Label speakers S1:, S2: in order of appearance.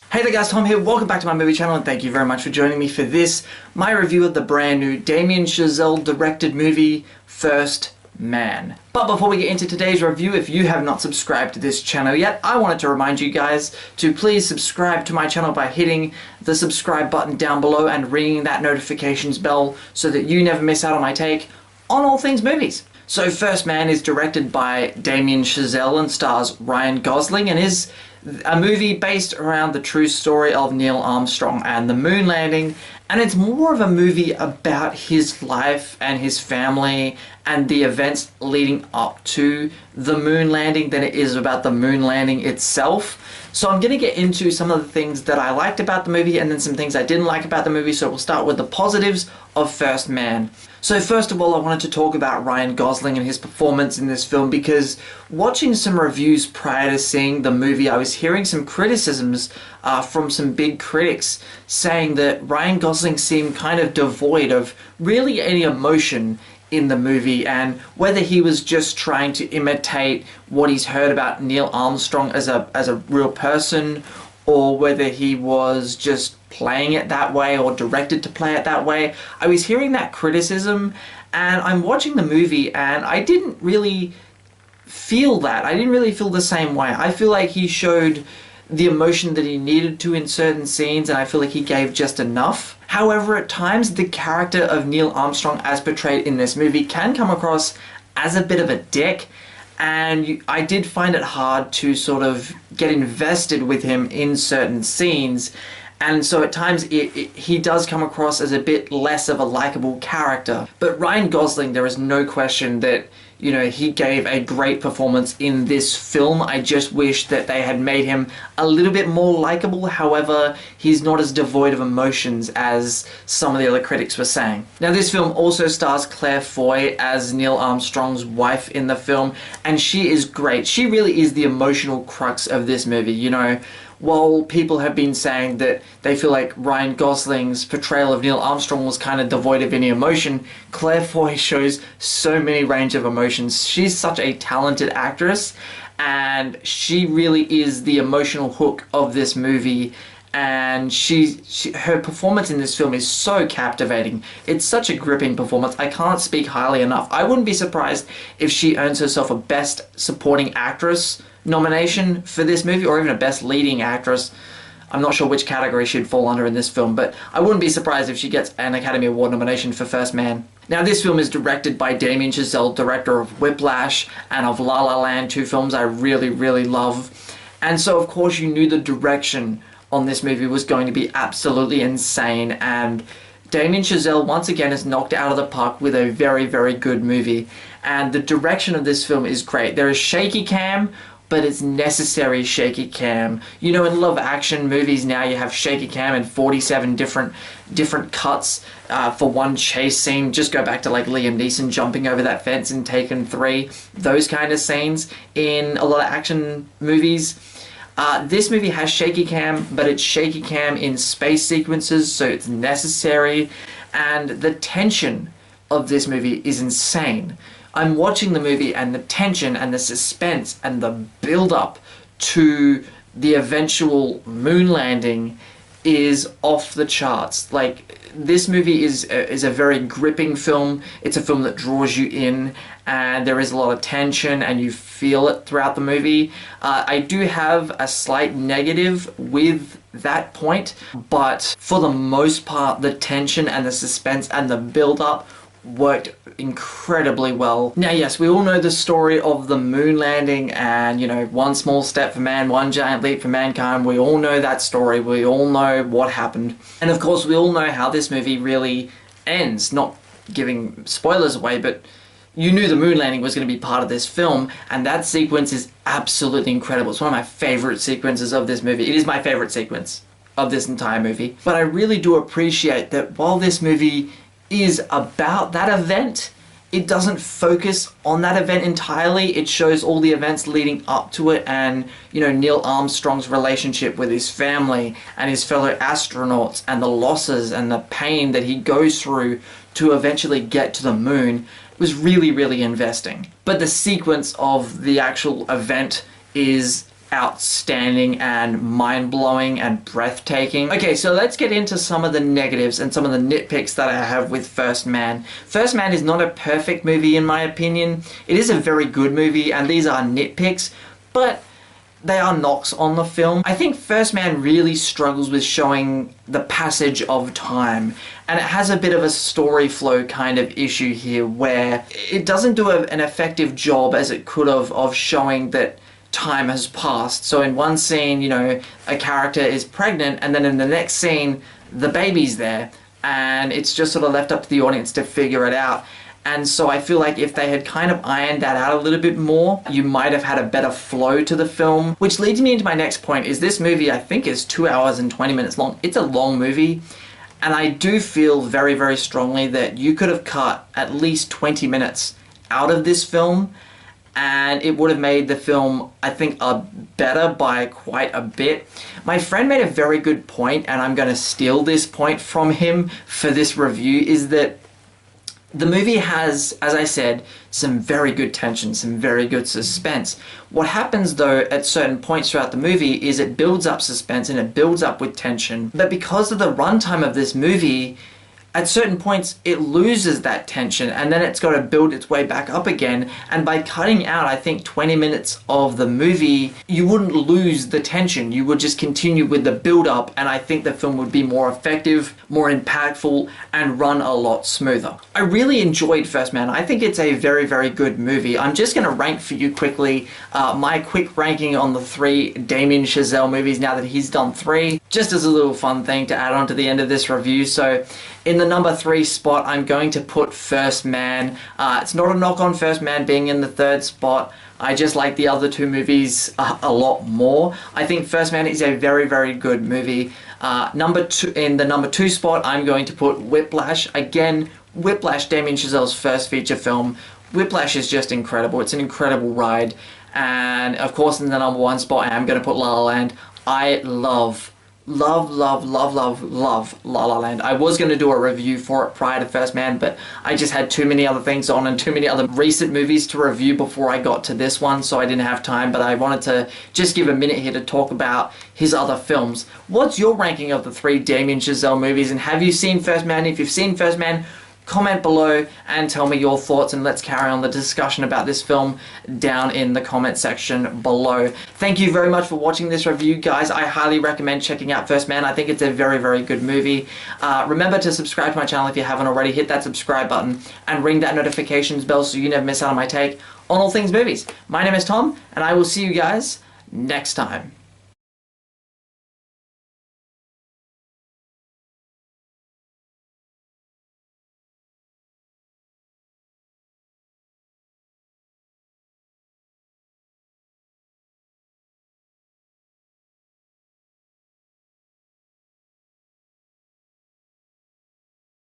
S1: Hey there guys, Tom here, welcome back to my movie channel and thank you very much for joining me for this, my review of the brand new Damien Chazelle directed movie, First Man. But before we get into today's review, if you have not subscribed to this channel yet, I wanted to remind you guys to please subscribe to my channel by hitting the subscribe button down below and ringing that notifications bell so that you never miss out on my take on all things movies. So First Man is directed by Damien Chazelle and stars Ryan Gosling and is a movie based around the true story of Neil Armstrong and the moon landing, and it's more of a movie about his life and his family and the events leading up to the moon landing than it is about the moon landing itself. So I'm going to get into some of the things that I liked about the movie and then some things I didn't like about the movie, so we'll start with the positives of First Man. So first of all, I wanted to talk about Ryan Gosling and his performance in this film because watching some reviews prior to seeing the movie, I was hearing some criticisms from some big critics saying that Ryan Gosling seemed kind of devoid of really any emotion in the movie, and whether he was just trying to imitate what he's heard about Neil Armstrong as a real person, or whether he was just playing it that way or directed to play it that way. I was hearing that criticism, and I'm watching the movie and I didn't really feel that. I didn't really feel the same way. I feel like he showed the emotion that he needed to in certain scenes, and I feel like he gave just enough. However, at times the character of Neil Armstrong as portrayed in this movie can come across as a bit of a dick, and I did find it hard to sort of get invested with him in certain scenes, and so at times he does come across as a bit less of a likable character. But Ryan Gosling, there is no question that, you know, he gave a great performance in this film. I just wish that they had made him a little bit more likable. However, he's not as devoid of emotions as some of the other critics were saying. Now, this film also stars Claire Foy as Neil Armstrong's wife in the film, and she is great. She really is the emotional crux of this movie, you know. While people have been saying that they feel like Ryan Gosling's portrayal of Neil Armstrong was kind of devoid of any emotion, Claire Foy shows so many range of emotions. She's such a talented actress, and she really is the emotional hook of this movie, and her performance in this film is so captivating. It's such a gripping performance. I can't speak highly enough. I wouldn't be surprised if she earns herself a Best Supporting Actress nomination for this movie, or even a Best Leading Actress. I'm not sure which category she'd fall under in this film, but I wouldn't be surprised if she gets an Academy Award nomination for First Man. Now, this film is directed by Damien Chazelle, director of Whiplash and of La La Land, two films I really, really love. And so, of course, you knew the direction on this movie was going to be absolutely insane, and Damien Chazelle once again has knocked it out of the park with a very, very good movie. And the direction of this film is great. There is shaky cam, but it's necessary shaky cam. You know, in a lot of action movies now, you have shaky cam in 47 different cuts for one chase scene. Just go back to like Liam Neeson jumping over that fence in Taken 3. Those kind of scenes in a lot of action movies. This movie has shaky cam, but it's shaky cam in space sequences, so it's necessary. And the tension of this movie is insane. I'm watching the movie, and the tension and the suspense and the build-up to the eventual moon landing is off the charts. Like, this movie is a very gripping film. It's a film that draws you in, and there is a lot of tension, and you feel it throughout the movie. I do have a slight negative with that point, but for the most part, the tension and the suspense and the build-up worked incredibly well. Now, yes, we all know the story of the moon landing and, you know, one small step for man, one giant leap for mankind. We all know that story. We all know what happened. And of course, we all know how this movie really ends. Not giving spoilers away, but you knew the moon landing was going to be part of this film, and that sequence is absolutely incredible. It's one of my favorite sequences of this movie. It is my favorite sequence of this entire movie. But I really do appreciate that while this movie is about that event, it doesn't focus on that event entirely. It shows all the events leading up to it, and, you know, Neil Armstrong's relationship with his family and his fellow astronauts, and the losses and the pain that he goes through to eventually get to the moon. It was really, really investing. But the sequence of the actual event is outstanding and mind-blowing and breathtaking. Okay, so let's get into some of the negatives and some of the nitpicks that I have with First Man. First Man is not a perfect movie in my opinion. It is a very good movie, and these are nitpicks, but they are knocks on the film. I think First Man really struggles with showing the passage of time, and it has a bit of a story flow kind of issue here where it doesn't do an effective job as it could have of showing that time has passed. So in one scene, you know, a character is pregnant, and then in the next scene, the baby's there, and it's just sort of left up to the audience to figure it out. And so I feel like if they had kind of ironed that out a little bit more, you might have had a better flow to the film. Which leads me into my next point, is this movie I think is 2 hours and 20 minutes long. It's a long movie, and I do feel very, very strongly that you could have cut at least 20 minutes out of this film, and it would have made the film, I think, better by quite a bit. My friend made a very good point, and I'm going to steal this point from him for this review, is that the movie has, as I said, some very good tension, some very good suspense. What happens though at certain points throughout the movie is it builds up suspense and it builds up with tension. But because of the runtime of this movie, at certain points it loses that tension, and then it's got to build its way back up again. And by cutting out, I think, 20 minutes of the movie, you wouldn't lose the tension. You would just continue with the build up, and I think the film would be more effective, more impactful, and run a lot smoother. I really enjoyed First Man. I think it's a very, very good movie. I'm just going to rank for you quickly my quick ranking on the 3 Damien Chazelle movies now that he's done 3, just as a little fun thing to add on to the end of this review. So in the number 3 spot, I'm going to put First Man. It's not a knock on First Man being in the 3rd spot. I just like the other 2 movies a lot more. I think First Man is a very, very good movie. In the number 2 spot, I'm going to put Whiplash. Again, Whiplash, Damien Chazelle's first feature film. Whiplash is just incredible. It's an incredible ride. And of course, in the number 1 spot, I am going to put La La Land. I love La La Land. I was going to do a review for it prior to First Man, but I just had too many other things on and too many other recent movies to review before I got to this one, so I didn't have time. But I wanted to just give a minute here to talk about his other films. What's your ranking of the 3 Damien Chazelle movies, and have you seen First Man? If you've seen First Man, comment below and tell me your thoughts, and let's carry on the discussion about this film down in the comment section below. Thank you very much for watching this review, guys. I highly recommend checking out First Man. I think it's a very, very good movie. Remember to subscribe to my channel if you haven't already. Hit that subscribe button and ring that notifications bell so you never miss out on my take on all things movies. My name is Tom, and I will see you guys next time.